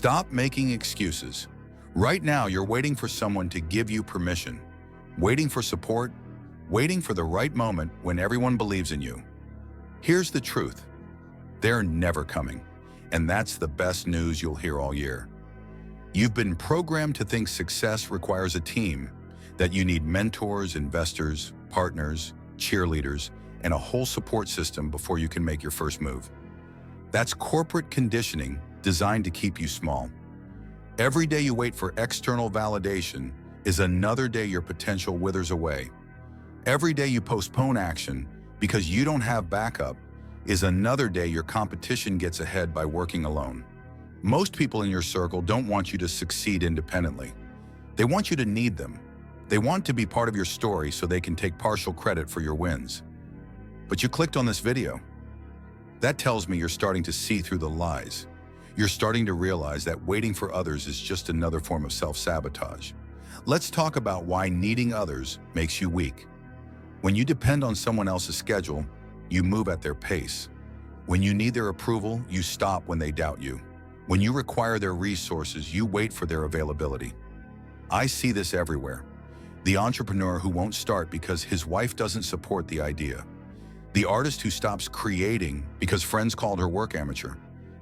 Stop making excuses. Right now, you're waiting for someone to give you permission, waiting for support, waiting for the right moment when everyone believes in you. Here's the truth. They're never coming, and that's the best news you'll hear all year. You've been programmed to think success requires a team, that you need mentors, investors, partners, cheerleaders, and a whole support system before you can make your first move. That's corporate conditioning designed to keep you small. Every day you wait for external validation is another day your potential withers away. Every day you postpone action because you don't have backup is another day your competition gets ahead by working alone. Most people in your circle don't want you to succeed independently. They want you to need them. They want to be part of your story so they can take partial credit for your wins. But you clicked on this video. That tells me you're starting to see through the lies. You're starting to realize that waiting for others is just another form of self-sabotage. Let's talk about why needing others makes you weak. When you depend on someone else's schedule, you move at their pace. When you need their approval, you stop when they doubt you. When you require their resources, you wait for their availability. I see this everywhere. The entrepreneur who won't start because his wife doesn't support the idea. The artist who stops creating because friends called her work amateur.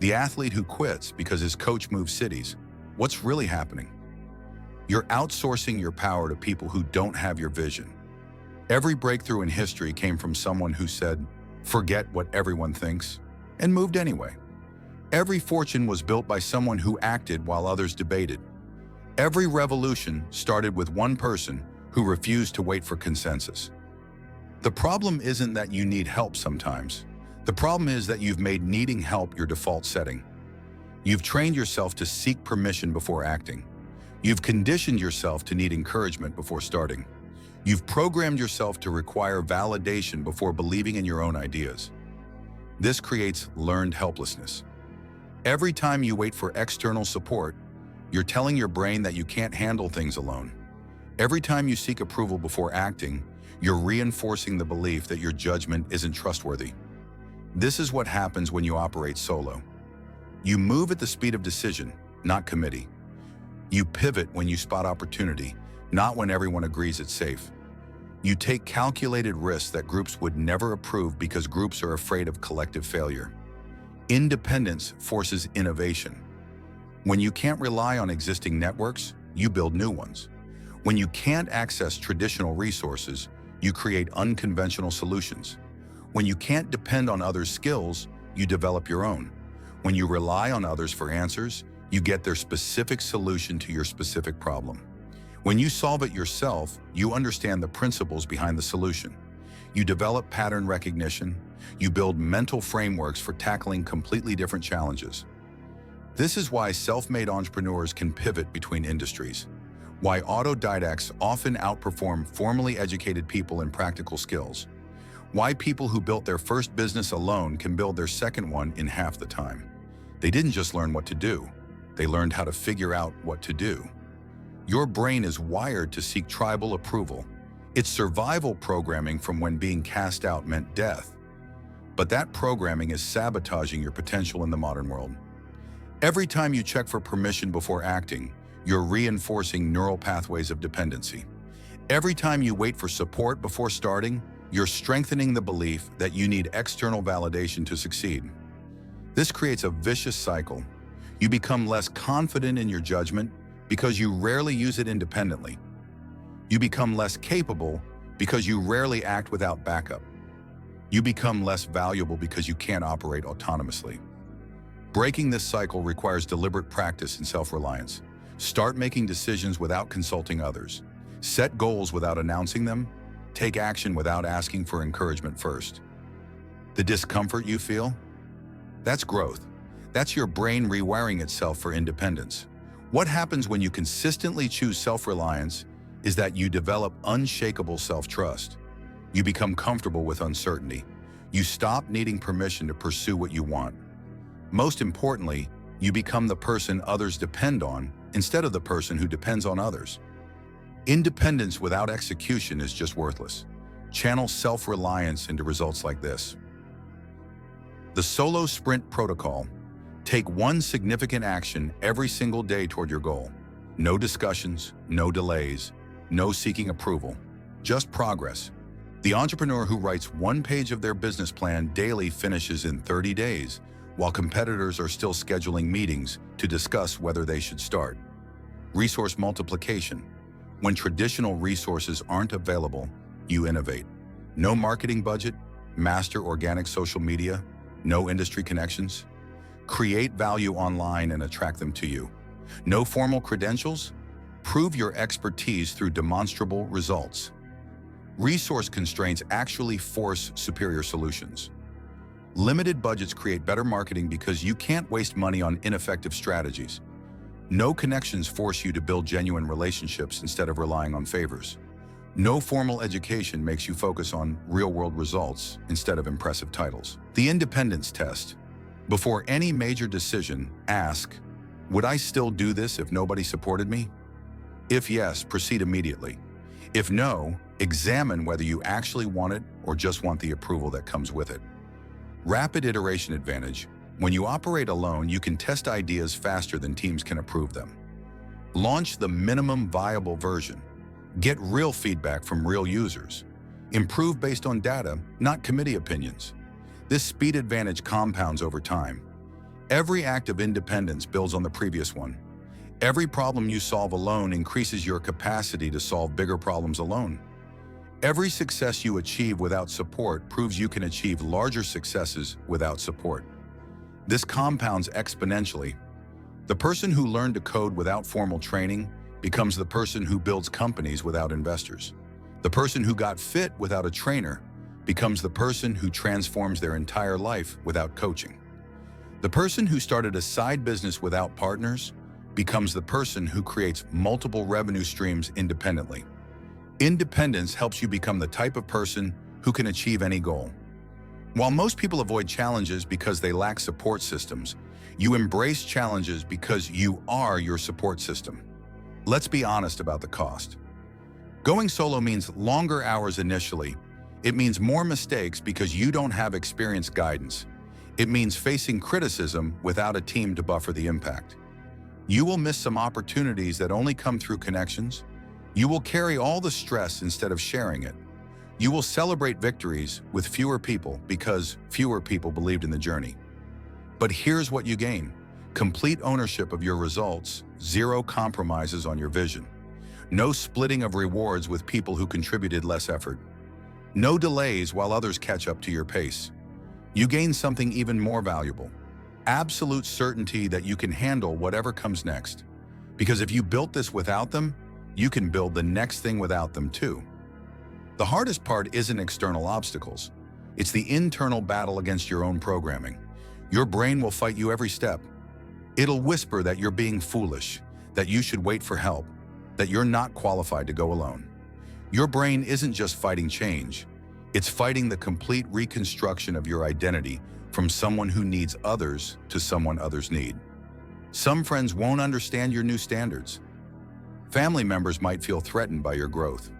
The athlete who quits because his coach moved cities. What's really happening? You're outsourcing your power to people who don't have your vision. Every breakthrough in history came from someone who said, "Forget what everyone thinks," and moved anyway. Every fortune was built by someone who acted while others debated. Every revolution started with one person who refused to wait for consensus. The problem isn't that you need help sometimes. The problem is that you've made needing help your default setting. You've trained yourself to seek permission before acting. You've conditioned yourself to need encouragement before starting. You've programmed yourself to require validation before believing in your own ideas. This creates learned helplessness. Every time you wait for external support, you're telling your brain that you can't handle things alone. Every time you seek approval before acting, you're reinforcing the belief that your judgment isn't trustworthy. This is what happens when you operate solo. You move at the speed of decision, not committee. You pivot when you spot opportunity, not when everyone agrees it's safe. You take calculated risks that groups would never approve because groups are afraid of collective failure. Independence forces innovation. When you can't rely on existing networks, you build new ones. When you can't access traditional resources, you create unconventional solutions. When you can't depend on others' skills, you develop your own. When you rely on others for answers, you get their specific solution to your specific problem. When you solve it yourself, you understand the principles behind the solution. You develop pattern recognition. You build mental frameworks for tackling completely different challenges. This is why self-made entrepreneurs can pivot between industries. Why autodidacts often outperform formally educated people in practical skills. Why people who built their first business alone can build their second one in half the time. They didn't just learn what to do. They learned how to figure out what to do. Your brain is wired to seek tribal approval. It's survival programming from when being cast out meant death. But that programming is sabotaging your potential in the modern world. Every time you check for permission before acting, you're reinforcing neural pathways of dependency. Every time you wait for support before starting, you're strengthening the belief that you need external validation to succeed. This creates a vicious cycle. You become less confident in your judgment because you rarely use it independently. You become less capable because you rarely act without backup. You become less valuable because you can't operate autonomously. Breaking this cycle requires deliberate practice and self-reliance. Start making decisions without consulting others. Set goals without announcing them. Take action without asking for encouragement first. The discomfort you feel? That's growth. That's your brain rewiring itself for independence. What happens when you consistently choose self-reliance is that you develop unshakable self-trust. You become comfortable with uncertainty. You stop needing permission to pursue what you want. Most importantly, you become the person others depend on instead of the person who depends on others. Independence without execution is just worthless. Channel self-reliance into results like this. The solo sprint protocol. Take one significant action every single day toward your goal. No discussions, no delays, no seeking approval, just progress. The entrepreneur who writes one page of their business plan daily finishes in 30 days, while competitors are still scheduling meetings to discuss whether they should start. Resource multiplication. When traditional resources aren't available, you innovate. No marketing budget, master organic social media, no industry connections. Create value online and attract them to you. No formal credentials? Prove your expertise through demonstrable results. Resource constraints actually force superior solutions. Limited budgets create better marketing because you can't waste money on ineffective strategies. No connections force you to build genuine relationships instead of relying on favors. No formal education makes you focus on real-world results instead of impressive titles. The independence test. Before any major decision, ask, would I still do this if nobody supported me? If yes, proceed immediately. If no, examine whether you actually want it or just want the approval that comes with it. Rapid iteration advantage. When you operate alone, you can test ideas faster than teams can approve them. Launch the minimum viable version. Get real feedback from real users. Improve based on data, not committee opinions. This speed advantage compounds over time. Every act of independence builds on the previous one. Every problem you solve alone increases your capacity to solve bigger problems alone. Every success you achieve without support proves you can achieve larger successes without support. This compounds exponentially. The person who learned to code without formal training becomes the person who builds companies without investors. The person who got fit without a trainer becomes the person who transforms their entire life without coaching. The person who started a side business without partners becomes the person who creates multiple revenue streams independently. Independence helps you become the type of person who can achieve any goal. While most people avoid challenges because they lack support systems, you embrace challenges because you are your support system. Let's be honest about the cost. Going solo means longer hours initially. It means more mistakes because you don't have experienced guidance. It means facing criticism without a team to buffer the impact. You will miss some opportunities that only come through connections. You will carry all the stress instead of sharing it. You will celebrate victories with fewer people because fewer people believed in the journey. But here's what you gain: complete ownership of your results, zero compromises on your vision. No splitting of rewards with people who contributed less effort. No delays while others catch up to your pace. You gain something even more valuable: absolute certainty that you can handle whatever comes next. Because if you built this without them, you can build the next thing without them too. The hardest part isn't external obstacles. It's the internal battle against your own programming. Your brain will fight you every step. It'll whisper that you're being foolish, that you should wait for help, that you're not qualified to go alone. Your brain isn't just fighting change. It's fighting the complete reconstruction of your identity from someone who needs others to someone others need. Some friends won't understand your new standards. Family members might feel threatened by your growth.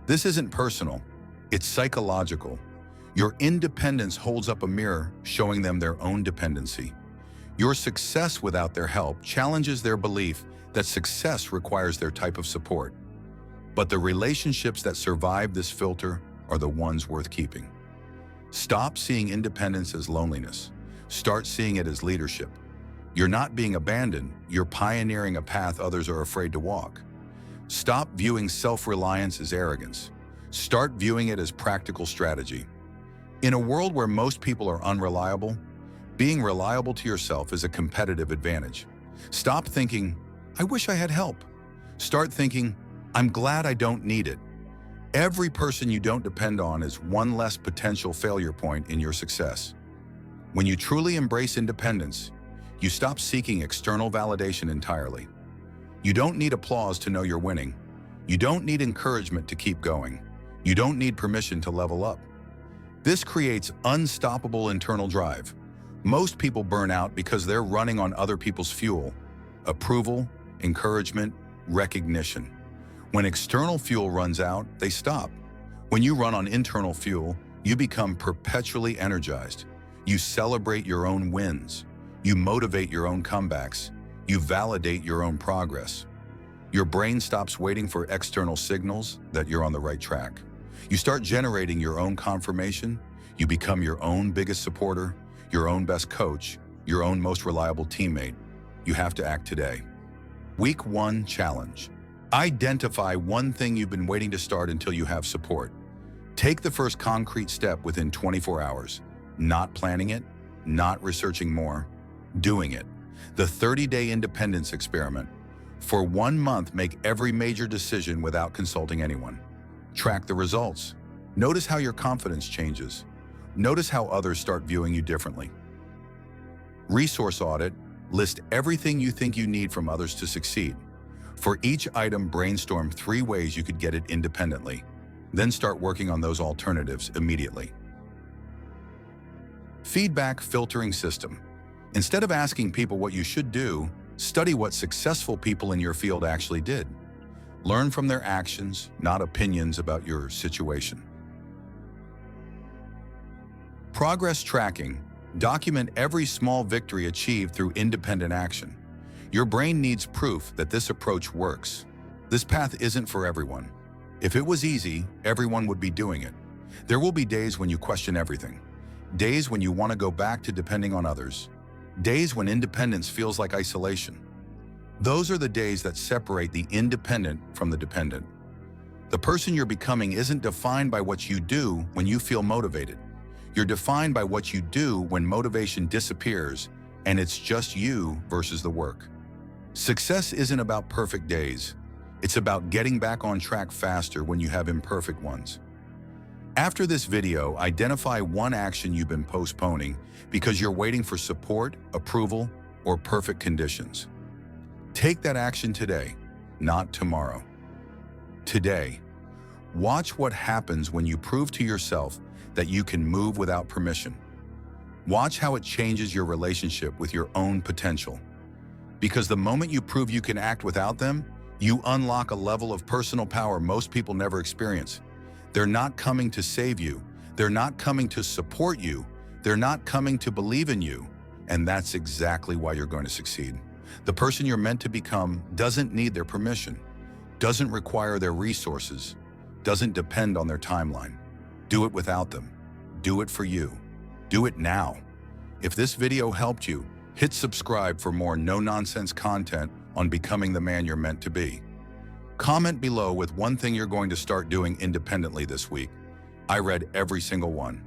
This isn't personal, it's psychological. Your independence holds up a mirror showing them their own dependency. Your success without their help challenges their belief that success requires their type of support. But the relationships that survive this filter are the ones worth keeping. Stop seeing independence as loneliness. Start seeing it as leadership. You're not being abandoned, you're pioneering a path others are afraid to walk. Stop viewing self-reliance as arrogance. Start viewing it as practical strategy. In a world where most people are unreliable, being reliable to yourself is a competitive advantage. Stop thinking, I wish I had help. Start thinking, I'm glad I don't need it. Every person you don't depend on is one less potential failure point in your success. When you truly embrace independence, you stop seeking external validation entirely. You don't need applause to know you're winning. You don't need encouragement to keep going. You don't need permission to level up. This creates unstoppable internal drive. Most people burn out because they're running on other people's fuel: approval, encouragement, recognition. When external fuel runs out, they stop. When you run on internal fuel, you become perpetually energized. You celebrate your own wins. You motivate your own comebacks. You validate your own progress. Your brain stops waiting for external signals that you're on the right track. You start generating your own confirmation. You become your own biggest supporter, your own best coach, your own most reliable teammate. You have to act today. Week 1 challenge. Identify one thing you've been waiting to start until you have support. Take the first concrete step within 24 hours. Not planning it, not researching more, doing it. The 30-day independence experiment. For 1 month, make every major decision without consulting anyone. Track the results. Notice how your confidence changes. Notice how others start viewing you differently. Resource audit. List everything you think you need from others to succeed. For each item, brainstorm 3 ways you could get it independently. Then start working on those alternatives immediately. Feedback filtering system. Instead of asking people what you should do, study what successful people in your field actually did. Learn from their actions, not opinions about your situation. Progress tracking. Document every small victory achieved through independent action. Your brain needs proof that this approach works. This path isn't for everyone. If it was easy, everyone would be doing it. There will be days when you question everything. Days when you want to go back to depending on others. Days when independence feels like isolation. Those are the days that separate the independent from the dependent. The person you're becoming isn't defined by what you do when you feel motivated. You're defined by what you do when motivation disappears and it's just you versus the work. Success isn't about perfect days. It's about getting back on track faster when you have imperfect ones. After this video, identify one action you've been postponing because you're waiting for support, approval, or perfect conditions. Take that action today, not tomorrow. Today. Watch what happens when you prove to yourself that you can move without permission. Watch how it changes your relationship with your own potential. Because the moment you prove you can act without them, you unlock a level of personal power most people never experience. They're not coming to save you. They're not coming to support you. They're not coming to believe in you. And that's exactly why you're going to succeed. The person you're meant to become doesn't need their permission, doesn't require their resources, doesn't depend on their timeline. Do it without them. Do it for you. Do it now. If this video helped you, hit subscribe for more no-nonsense content on becoming the man you're meant to be. Comment below with one thing you're going to start doing independently this week. I read every single one.